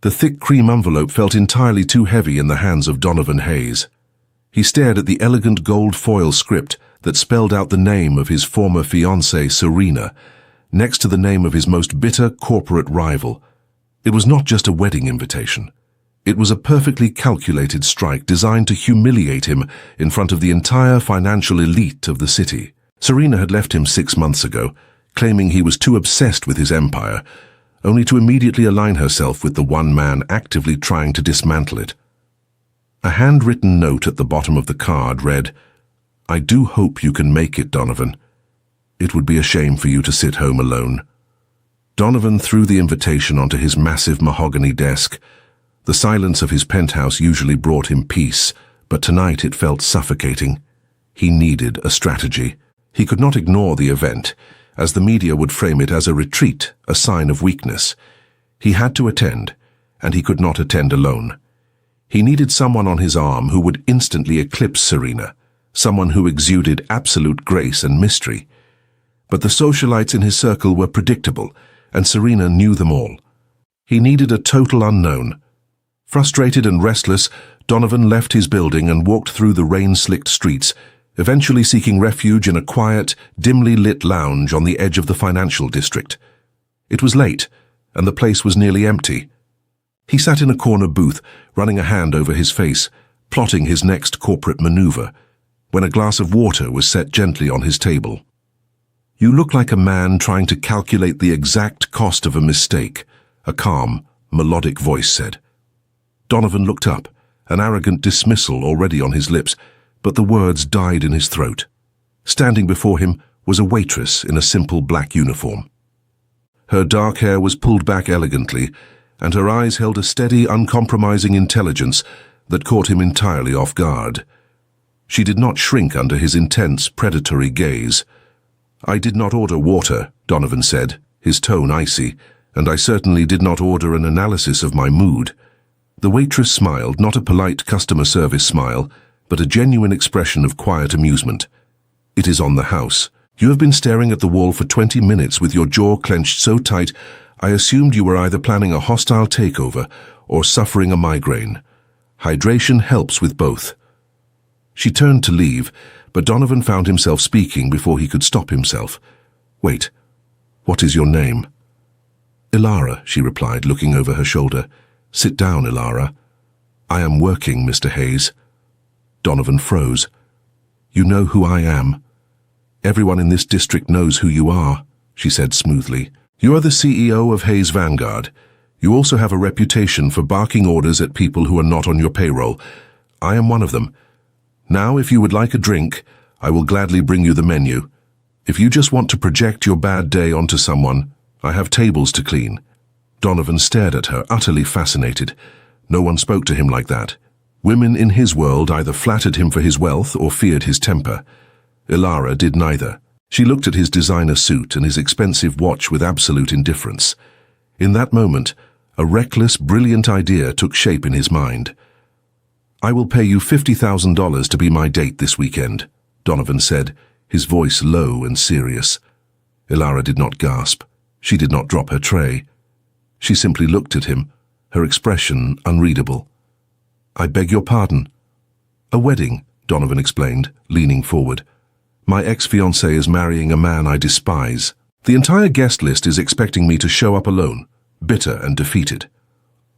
The thick cream envelope felt entirely too heavy in the hands of Donovan Hayes. He stared at the elegant gold foil script that spelled out the name of his former fiancée, Serena, next to the name of his most bitter corporate rival. It was not just a wedding invitation. It was a perfectly calculated strike designed to humiliate him in front of the entire financial elite of the city. Serena had left him 6 months ago, claiming he was too obsessed with his empire, only to immediately align herself with the one man actively trying to dismantle it. A handwritten note at the bottom of the card read, "I do hope you can make it, Donovan. It would be a shame for you to sit home alone." Donovan threw the invitation onto his massive mahogany desk. The silence of his penthouse usually brought him peace, but tonight it felt suffocating. He needed a strategy. He could not ignore the event, as the media would frame it as a retreat, a sign of weakness. He had to attend, and he could not attend alone. He needed someone on his arm who would instantly eclipse Serena, someone who exuded absolute grace and mystery. But the socialites in his circle were predictable, and Serena knew them all. He needed a total unknown. Frustrated and restless, Donovan left his building and walked through the rain-slicked streets, eventually seeking refuge in a quiet, dimly lit lounge on the edge of the financial district. It was late, and the place was nearly empty. He sat in a corner booth, running a hand over his face, plotting his next corporate maneuver, when a glass of water was set gently on his table. "You look like a man trying to calculate the exact cost of a mistake," a calm, melodic voice said. Donovan looked up, an arrogant dismissal already on his lips, but the words died in his throat. Standing before him was a waitress in a simple black uniform. Her dark hair was pulled back elegantly, and her eyes held a steady, uncompromising intelligence that caught him entirely off guard. She did not shrink under his intense, predatory gaze. "I did not order water," Donovan said, his tone icy, "and I certainly did not order an analysis of my mood." The waitress smiled, not a polite customer service smile, but a genuine expression of quiet amusement. "It is on the house. You have been staring at the wall for 20 minutes with your jaw clenched so tight, I assumed you were either planning a hostile takeover or suffering a migraine. Hydration helps with both." She turned to leave, but Donovan found himself speaking before he could stop himself. "Wait, what is your name?" "Ilara," she replied, looking over her shoulder. "Sit down, Ilara." "I am working, Mr. Hayes." Donovan froze. "You know who I am. Everyone in this district knows who you are," she said smoothly. "You are the CEO of Hayes Vanguard. You also have a reputation for barking orders at people who are not on your payroll. I am one of them. Now, if you would like a drink, I will gladly bring you the menu. If you just want to project your bad day onto someone, I have tables to clean." Donovan stared at her, utterly fascinated. No one spoke to him like that. Women in his world either flattered him for his wealth or feared his temper. Ilara did neither. She looked at his designer suit and his expensive watch with absolute indifference. In that moment, a reckless, brilliant idea took shape in his mind. "I will pay you $50,000 to be my date this weekend," Donovan said, his voice low and serious. Ilara did not gasp. She did not drop her tray. She simply looked at him, her expression unreadable. "I beg your pardon." "A wedding," Donovan explained, leaning forward. "My ex-fiancée is marrying a man I despise. The entire guest list is expecting me to show up alone, bitter and defeated.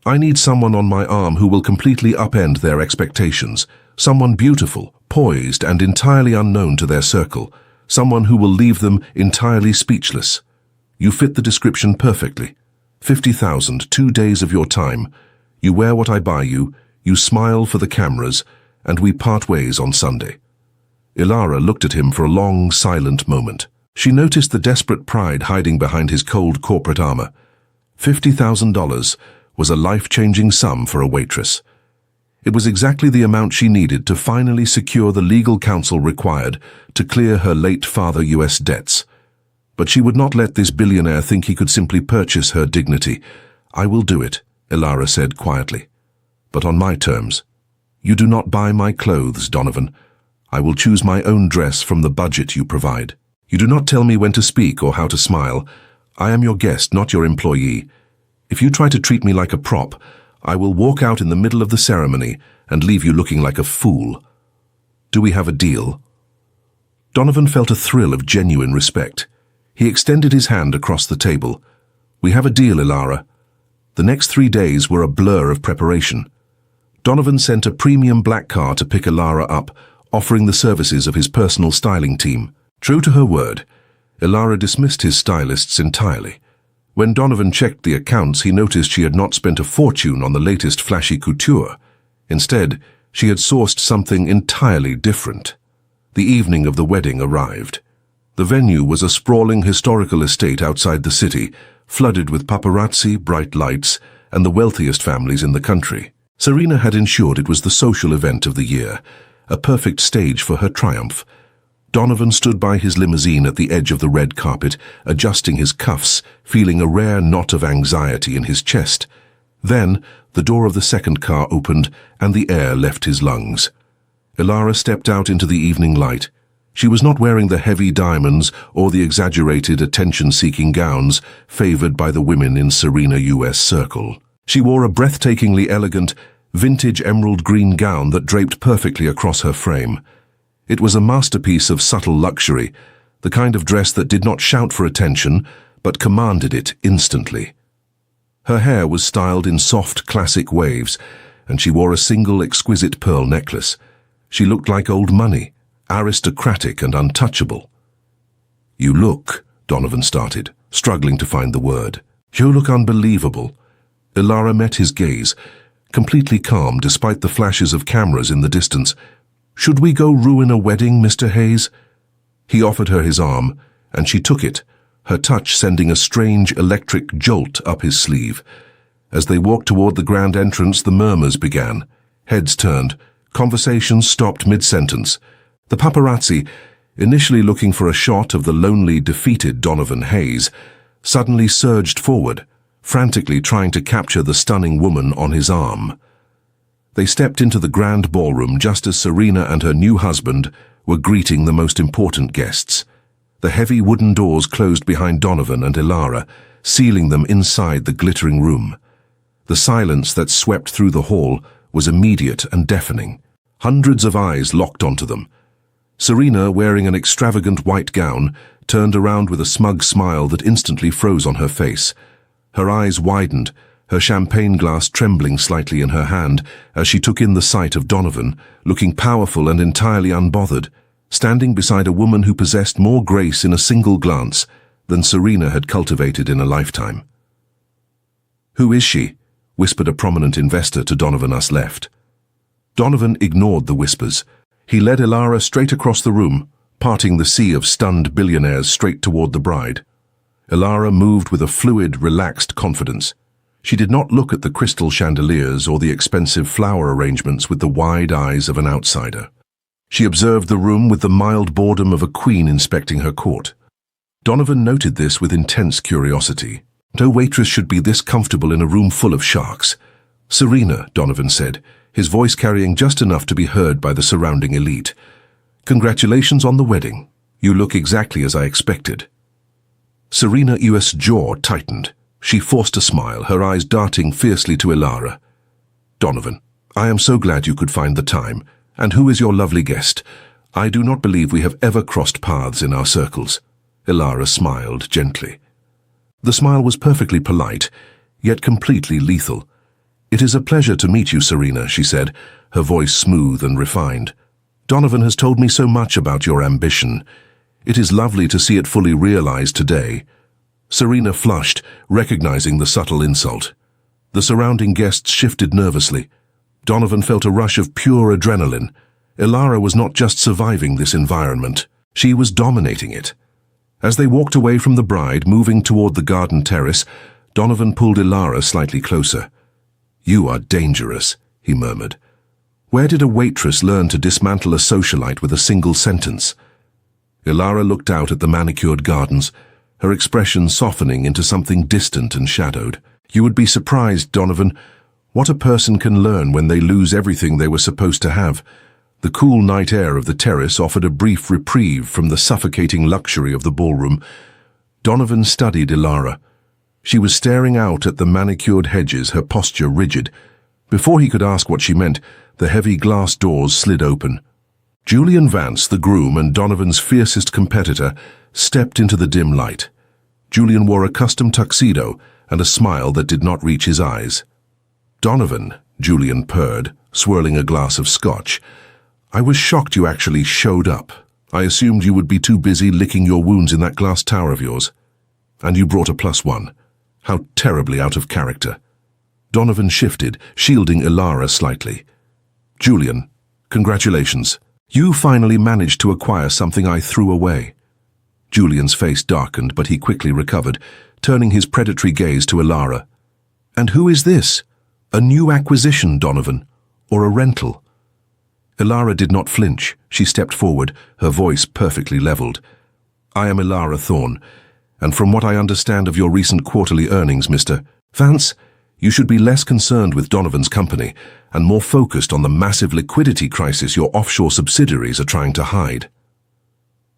I need someone on my arm who will completely upend their expectations, someone beautiful, poised, and entirely unknown to their circle, someone who will leave them entirely speechless. You fit the description perfectly. 50,000, 2 days of your time. You wear what I buy you, you smile for the cameras, and we part ways on Sunday." Ilara looked at him for a long, silent moment. She noticed the desperate pride hiding behind his cold corporate armor. $50,000 was a life-changing sum for a waitress. It was exactly the amount she needed to finally secure the legal counsel required to clear her late father U.S. debts. But she would not let this billionaire think he could simply purchase her dignity. "I will do it," Ilara said quietly. "But on my terms. You do not buy my clothes, Donovan. I will choose my own dress from the budget you provide. You do not tell me when to speak or how to smile. I am your guest, not your employee. If you try to treat me like a prop, I will walk out in the middle of the ceremony and leave you looking like a fool. Do we have a deal?" Donovan felt a thrill of genuine respect. He extended his hand across the table. "We have a deal, Ilara." The next 3 days were a blur of preparation. Donovan sent a premium black car to pick Ilara up, offering the services of his personal styling team. True to her word, Ilara dismissed his stylists entirely. When Donovan checked the accounts, he noticed she had not spent a fortune on the latest flashy couture. Instead, she had sourced something entirely different. The evening of the wedding arrived. The venue was a sprawling historical estate outside the city, flooded with paparazzi, bright lights, and the wealthiest families in the country. Serena had ensured it was the social event of the year, a perfect stage for her triumph. Donovan stood by his limousine at the edge of the red carpet, adjusting his cuffs, feeling a rare knot of anxiety in his chest. Then, the door of the second car opened, and the air left his lungs. Ilara stepped out into the evening light. She was not wearing the heavy diamonds or the exaggerated attention-seeking gowns favored by the women in Serena U.S. Circle. She wore a breathtakingly elegant, vintage emerald green gown that draped perfectly across her frame. It was a masterpiece of subtle luxury, the kind of dress that did not shout for attention, but commanded it instantly. Her hair was styled in soft, classic waves, and she wore a single exquisite pearl necklace. She looked like old money, aristocratic and untouchable. "You look," Donovan started, struggling to find the word. "You look unbelievable." Ilara met his gaze, completely calm despite the flashes of cameras in the distance. "Should we go ruin a wedding, Mr. Hayes?" He offered her his arm, and she took it, her touch sending a strange electric jolt up his sleeve. As they walked toward the grand entrance, the murmurs began. Heads turned. Conversations stopped mid-sentence. The paparazzi, initially looking for a shot of the lonely, defeated Donovan Hayes, suddenly surged forward, frantically trying to capture the stunning woman on his arm. They stepped into the grand ballroom just as Serena and her new husband were greeting the most important guests. The heavy wooden doors closed behind Donovan and Ilara, sealing them inside the glittering room. The silence that swept through the hall was immediate and deafening. Hundreds of eyes locked onto them. Serena, wearing an extravagant white gown, turned around with a smug smile that instantly froze on her face. Her eyes widened, her champagne glass trembling slightly in her hand as she took in the sight of Donovan, looking powerful and entirely unbothered, standing beside a woman who possessed more grace in a single glance than Serena had cultivated in a lifetime. "Who is she?" whispered a prominent investor to Donovan us left. Donovan ignored the whispers. He led Ilara straight across the room, parting the sea of stunned billionaires straight toward the bride. Ilara moved with a fluid, relaxed confidence. She did not look at the crystal chandeliers or the expensive flower arrangements with the wide eyes of an outsider. She observed the room with the mild boredom of a queen inspecting her court. Donovan noted this with intense curiosity. No waitress should be this comfortable in a room full of sharks. "Serena," Donovan said, his voice carrying just enough to be heard by the surrounding elite. "Congratulations on the wedding. You look exactly as I expected." Serena U.S. jaw tightened. She forced a smile, her eyes darting fiercely to Ilara. "Donovan, I am so glad you could find the time. And who is your lovely guest? I do not believe we have ever crossed paths in our circles." Ilara smiled gently. The smile was perfectly polite, yet completely lethal. "It is a pleasure to meet you, Serena," she said, her voice smooth and refined. "Donovan has told me so much about your ambition. It is lovely to see it fully realized today." Serena flushed, recognizing the subtle insult. The surrounding guests shifted nervously. Donovan felt a rush of pure adrenaline. Ilara was not just surviving this environment, she was dominating it. As they walked away from the bride, moving toward the garden terrace, Donovan pulled Ilara slightly closer. "You are dangerous," he murmured. Where did a waitress learn to dismantle a socialite with a single sentence? Ilara looked out at the manicured gardens, her expression softening into something distant and shadowed. "You would be surprised, Donovan, what a person can learn when they lose everything they were supposed to have." The cool night air of the terrace offered a brief reprieve from the suffocating luxury of the ballroom. Donovan studied Ilara. She was staring out at the manicured hedges, her posture rigid. Before he could ask what she meant, the heavy glass doors slid open. Julian Vance, the groom and Donovan's fiercest competitor, stepped into the dim light. Julian wore a custom tuxedo and a smile that did not reach his eyes. "Donovan," Julian purred, swirling a glass of scotch. "I was shocked you actually showed up. I assumed you would be too busy licking your wounds in that glass tower of yours. And you brought a +1. How terribly out of character." Donovan shifted, shielding Ilara slightly. "Julian, congratulations. You finally managed to acquire something I threw away." Julian's face darkened, but he quickly recovered, turning his predatory gaze to Ilara. "And who is this? A new acquisition, Donovan, or a rental?" Ilara did not flinch. She stepped forward, her voice perfectly leveled. "I am Ilara Thorne, and from what I understand of your recent quarterly earnings, Mr. Vance, you should be less concerned with Donovan's company and more focused on the massive liquidity crisis your offshore subsidiaries are trying to hide."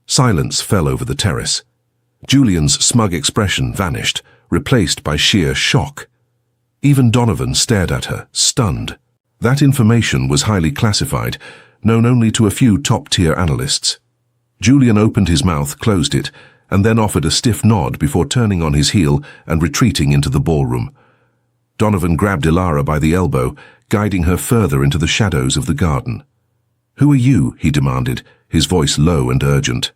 Silence fell over the terrace. Julian's smug expression vanished, replaced by sheer shock. Even Donovan stared at her, stunned. That information was highly classified, known only to a few top-tier analysts. Julian opened his mouth, closed it, and then offered a stiff nod before turning on his heel and retreating into the ballroom. Donovan grabbed Ilara by the elbow, guiding her further into the shadows of the garden. "Who are you?" he demanded, his voice low and urgent.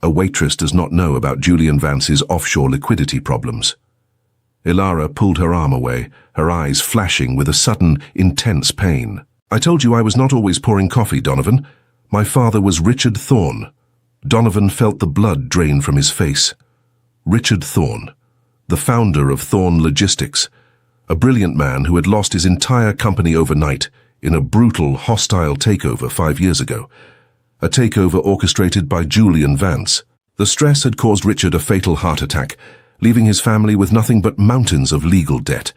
"A waitress does not know about Julian Vance's offshore liquidity problems." Ilara pulled her arm away, her eyes flashing with a sudden, intense pain. "I told you I was not always pouring coffee, Donovan. My father was Richard Thorne." Donovan felt the blood drain from his face. Richard Thorne, the founder of Thorne Logistics, a brilliant man who had lost his entire company overnight in a brutal, hostile takeover 5 years ago. A takeover orchestrated by Julian Vance. The stress had caused Richard a fatal heart attack, leaving his family with nothing but mountains of legal debt.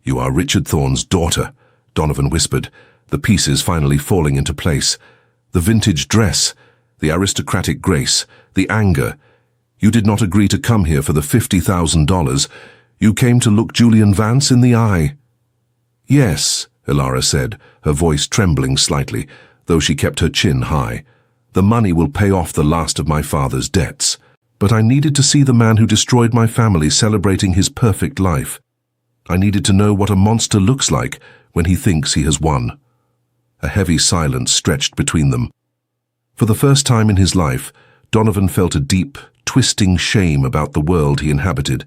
"You are Richard Thorne's daughter," Donovan whispered, the pieces finally falling into place. The vintage dress, the aristocratic grace, the anger. You did not agree to come here for the $50,000. You came to look Julian Vance in the eye. "Yes," Ilara said, her voice trembling slightly, though she kept her chin high. "The money will pay off the last of my father's debts. But I needed to see the man who destroyed my family celebrating his perfect life. I needed to know what a monster looks like when he thinks he has won." A heavy silence stretched between them. For the first time in his life, Donovan felt a deep, twisting shame about the world he inhabited.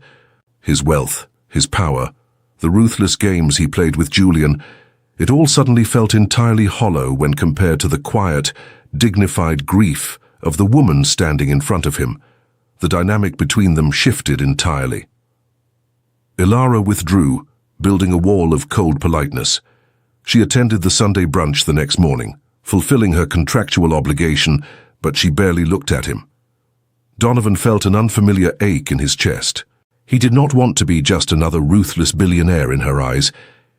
His wealth, his power, the ruthless games he played with Julian, it all suddenly felt entirely hollow when compared to the quiet, dignified grief of the woman standing in front of him. The dynamic between them shifted entirely. Ilara withdrew, building a wall of cold politeness. She attended the Sunday brunch the next morning, fulfilling her contractual obligation, but she barely looked at him. Donovan felt an unfamiliar ache in his chest. He did not want to be just another ruthless billionaire in her eyes.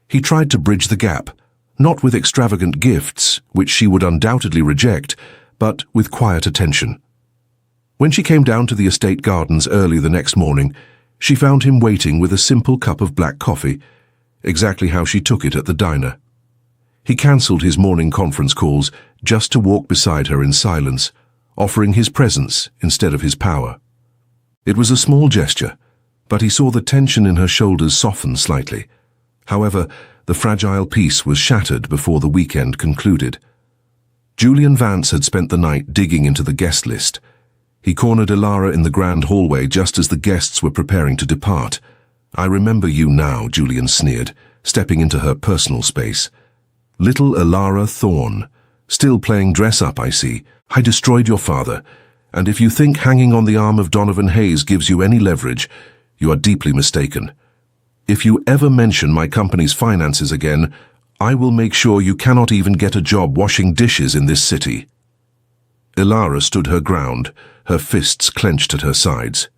He tried to bridge the gap, not with extravagant gifts, which she would undoubtedly reject, but with quiet attention. When she came down to the estate gardens early the next morning, she found him waiting with a simple cup of black coffee, exactly how she took it at the diner. He cancelled his morning conference calls just to walk beside her in silence, offering his presence instead of his power. It was a small gesture, but he saw the tension in her shoulders soften slightly. However, the fragile peace was shattered before the weekend concluded. Julian Vance had spent the night digging into the guest list. He cornered Ilara in the grand hallway just as the guests were preparing to depart. "I remember you now," Julian sneered, stepping into her personal space. "Little Ilara Thorne. Still playing dress-up, I see. I destroyed your father, and if you think hanging on the arm of Donovan Hayes gives you any leverage, you are deeply mistaken. If you ever mention my company's finances again, I will make sure you cannot even get a job washing dishes in this city." Ilara stood her ground, her fists clenched at her sides.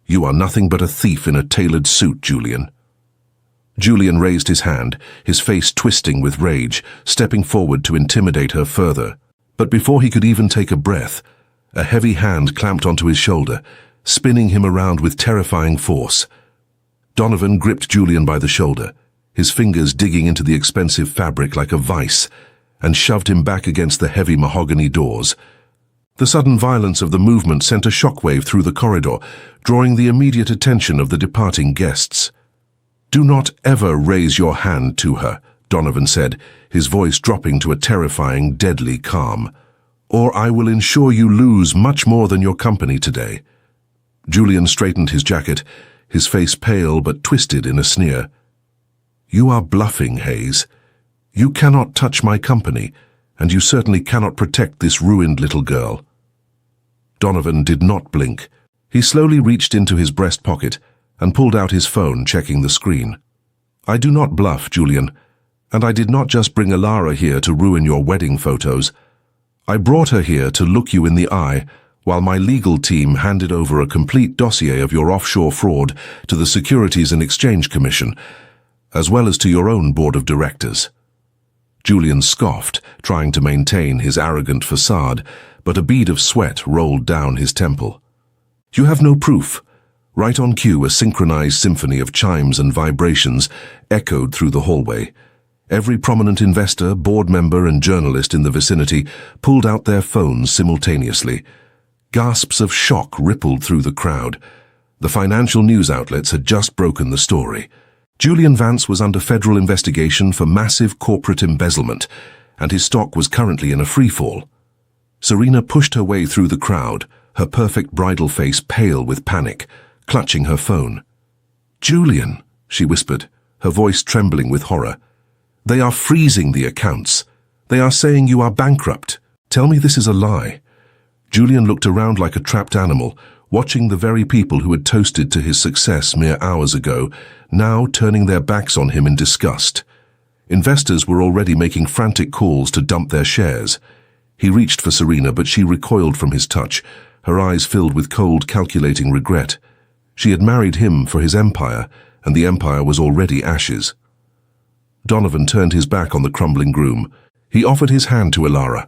"You are nothing but a thief in a tailored suit, Julian." Julian raised his hand, his face twisting with rage, stepping forward to intimidate her further. But before he could even take a breath, a heavy hand clamped onto his shoulder, spinning him around with terrifying force. Donovan gripped Julian by the shoulder, his fingers digging into the expensive fabric like a vice, and shoved him back against the heavy mahogany doors. The sudden violence of the movement sent a shockwave through the corridor, drawing the immediate attention of the departing guests. "Do not ever raise your hand to her," Donovan said, his voice dropping to a terrifying, deadly calm. "Or I will ensure you lose much more than your company today." Julian straightened his jacket, his face pale but twisted in a sneer. "You are bluffing, Hayes. You cannot touch my company, and you certainly cannot protect this ruined little girl." Donovan did not blink. He slowly reached into his breast pocket and pulled out his phone, checking the screen. "I do not bluff, Julian, and I did not just bring Ilara here to ruin your wedding photos. I brought her here to look you in the eye while my legal team handed over a complete dossier of your offshore fraud to the Securities and Exchange Commission, as well as to your own board of directors." Julian scoffed, trying to maintain his arrogant facade, but a bead of sweat rolled down his temple. "You have no proof." Right on cue, a synchronized symphony of chimes and vibrations echoed through the hallway. Every prominent investor, board member, and journalist in the vicinity pulled out their phones simultaneously. Gasps of shock rippled through the crowd. The financial news outlets had just broken the story. Julian Vance was under federal investigation for massive corporate embezzlement, and his stock was currently in a freefall. Serena pushed her way through the crowd, her perfect bridal face pale with panic, clutching her phone. "Julian," she whispered, her voice trembling with horror. "They are freezing the accounts. They are saying you are bankrupt. Tell me this is a lie." Julian looked around like a trapped animal, watching the very people who had toasted to his success mere hours ago, now turning their backs on him in disgust. Investors were already making frantic calls to dump their shares. He reached for Serena, but she recoiled from his touch, her eyes filled with cold, calculating regret. She had married him for his empire, and the empire was already ashes. Donovan turned his back on the crumbling groom. He offered his hand to Ilara.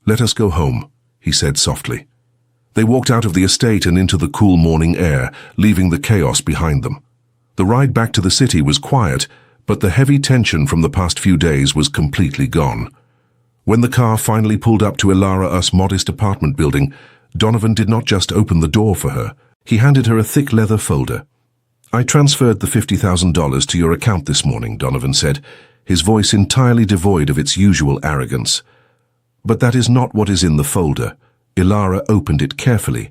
"Let us go home," he said softly. They walked out of the estate and into the cool morning air, leaving the chaos behind them. The ride back to the city was quiet, but the heavy tension from the past few days was completely gone. When the car finally pulled up to Ilara's modest apartment building, Donovan did not just open the door for her. He handed her a thick leather folder. "I transferred the $50,000 to your account this morning," Donovan said, his voice entirely devoid of its usual arrogance. "But that is not what is in the folder." Ilara opened it carefully.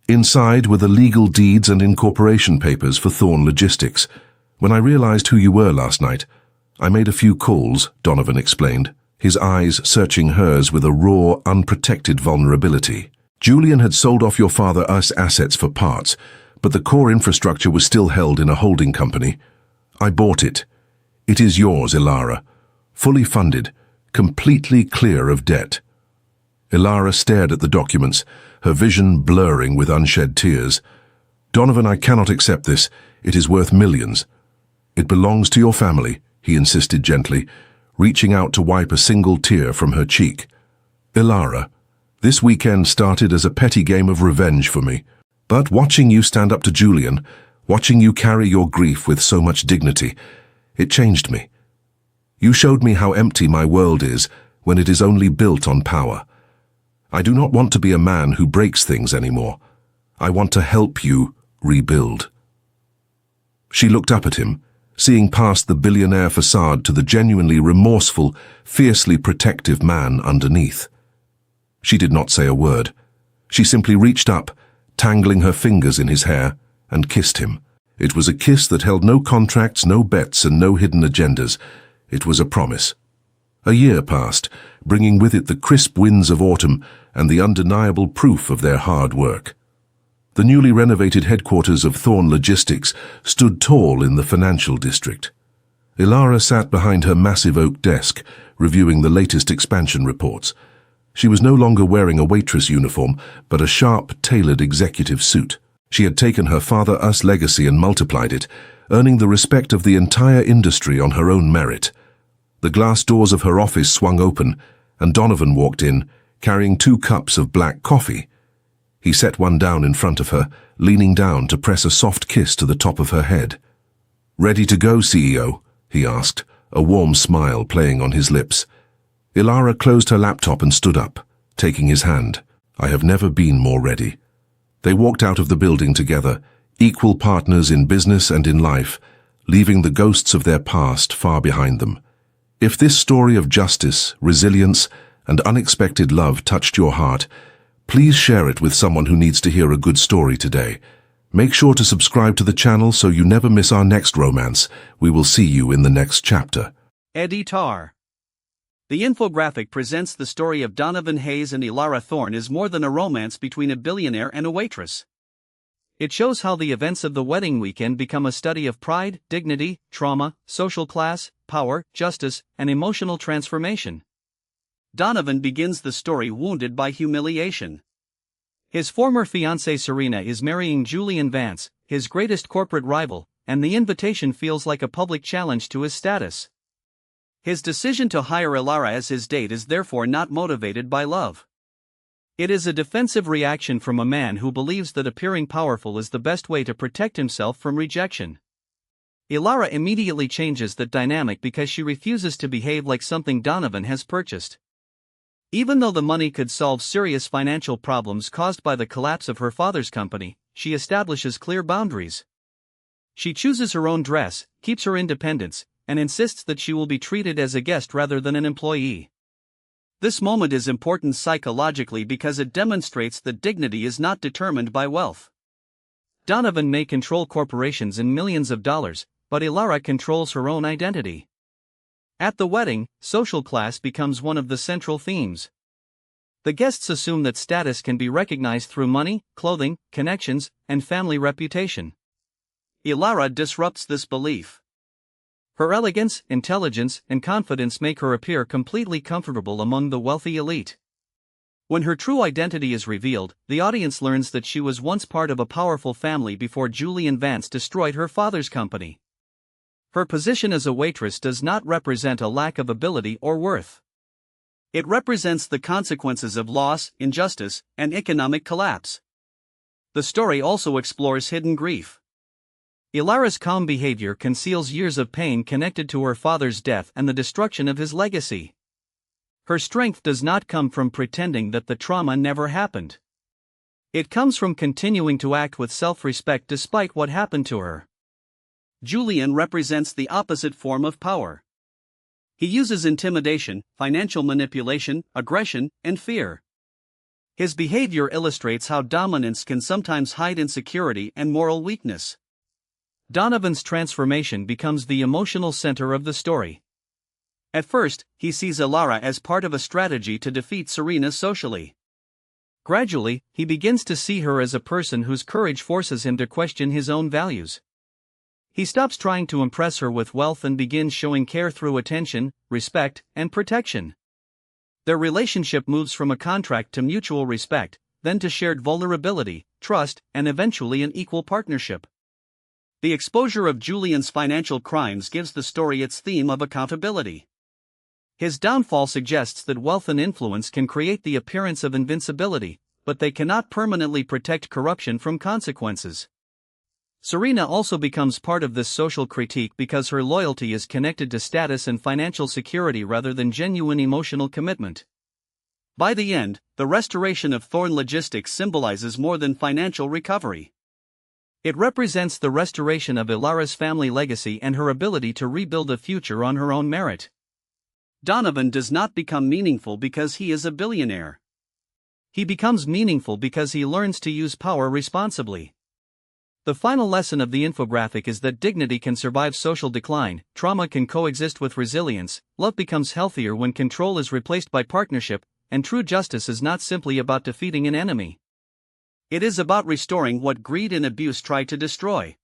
Inside were the legal deeds and incorporation papers for Thorn Logistics. "When I realized who you were last night, I made a few calls," Donovan explained, his eyes searching hers with a raw, unprotected vulnerability. "Julian had sold off your father's assets for parts, but the core infrastructure was still held in a holding company. I bought it. It is yours, Ilara. Fully funded, completely clear of debt." Ilara stared at the documents, her vision blurring with unshed tears. "Donovan, I cannot accept this. It is worth millions." "It belongs to your family," he insisted gently, reaching out to wipe a single tear from her cheek. "Ilara, this weekend started as a petty game of revenge for me. But watching you stand up to Julian, watching you carry your grief with so much dignity, it changed me. You showed me how empty my world is when it is only built on power. I do not want to be a man who breaks things anymore. I want to help you rebuild." She looked up at him, seeing past the billionaire facade to the genuinely remorseful, fiercely protective man underneath. She did not say a word. She simply reached up, tangling her fingers in his hair, and kissed him. It was a kiss that held no contracts, no bets, and no hidden agendas. It was a promise. A year passed, bringing with it the crisp winds of autumn and the undeniable proof of their hard work. The newly renovated headquarters of Thorn Logistics stood tall in the financial district. Ilara sat behind her massive oak desk, reviewing the latest expansion reports. She was no longer wearing a waitress uniform, but a sharp, tailored executive suit. She had taken her father's legacy and multiplied it, earning the respect of the entire industry on her own merit. The glass doors of her office swung open, and Donovan walked in, carrying 2 cups of black coffee. He set one down in front of her, leaning down to press a soft kiss to the top of her head. "Ready to go, CEO?" he asked, a warm smile playing on his lips. Ilara closed her laptop and stood up, taking his hand. "I have never been more ready." They walked out of the building together, equal partners in business and in life, leaving the ghosts of their past far behind them. If this story of justice, resilience, and unexpected love touched your heart, please share it with someone who needs to hear a good story today. Make sure to subscribe to the channel so you never miss our next romance. We will see you in the next chapter. Editor. The infographic presents the story of Donovan Hayes and Ilara Thorne is more than a romance between a billionaire and a waitress. It shows how the events of the wedding weekend become a study of pride, dignity, trauma, social class, power, justice, and emotional transformation. Donovan begins the story wounded by humiliation. His former fiancée Serena is marrying Julian Vance, his greatest corporate rival, and the invitation feels like a public challenge to his status. His decision to hire Ilara as his date is therefore not motivated by love. It is a defensive reaction from a man who believes that appearing powerful is the best way to protect himself from rejection. Ilara immediately changes that dynamic because she refuses to behave like something Donovan has purchased. Even though the money could solve serious financial problems caused by the collapse of her father's company, she establishes clear boundaries. She chooses her own dress, keeps her independence, and insists that she will be treated as a guest rather than an employee. This moment is important psychologically because it demonstrates that dignity is not determined by wealth. Donovan may control corporations in millions of dollars, but Ilara controls her own identity. At the wedding, social class becomes one of the central themes. The guests assume that status can be recognized through money, clothing, connections, and family reputation. Ilara disrupts this belief. Her elegance, intelligence, and confidence make her appear completely comfortable among the wealthy elite. When her true identity is revealed, the audience learns that she was once part of a powerful family before Julian Vance destroyed her father's company. Her position as a waitress does not represent a lack of ability or worth. It represents the consequences of loss, injustice, and economic collapse. The story also explores hidden grief. Ilara's calm behavior conceals years of pain connected to her father's death and the destruction of his legacy. Her strength does not come from pretending that the trauma never happened. It comes from continuing to act with self-respect despite what happened to her. Julian represents the opposite form of power. He uses intimidation, financial manipulation, aggression, and fear. His behavior illustrates how dominance can sometimes hide insecurity and moral weakness. Donovan's transformation becomes the emotional center of the story. At first, he sees Ilara as part of a strategy to defeat Serena socially. Gradually, he begins to see her as a person whose courage forces him to question his own values. He stops trying to impress her with wealth and begins showing care through attention, respect, and protection. Their relationship moves from a contract to mutual respect, then to shared vulnerability, trust, and eventually an equal partnership. The exposure of Julian's financial crimes gives the story its theme of accountability. His downfall suggests that wealth and influence can create the appearance of invincibility, but they cannot permanently protect corruption from consequences. Serena also becomes part of this social critique because her loyalty is connected to status and financial security rather than genuine emotional commitment. By the end, the restoration of Thorne Logistics symbolizes more than financial recovery. It represents the restoration of Ilara's family legacy and her ability to rebuild a future on her own merit. Donovan does not become meaningful because he is a billionaire. He becomes meaningful because he learns to use power responsibly. The final lesson of the infographic is that dignity can survive social decline, trauma can coexist with resilience, love becomes healthier when control is replaced by partnership, and true justice is not simply about defeating an enemy. It is about restoring what greed and abuse tried to destroy.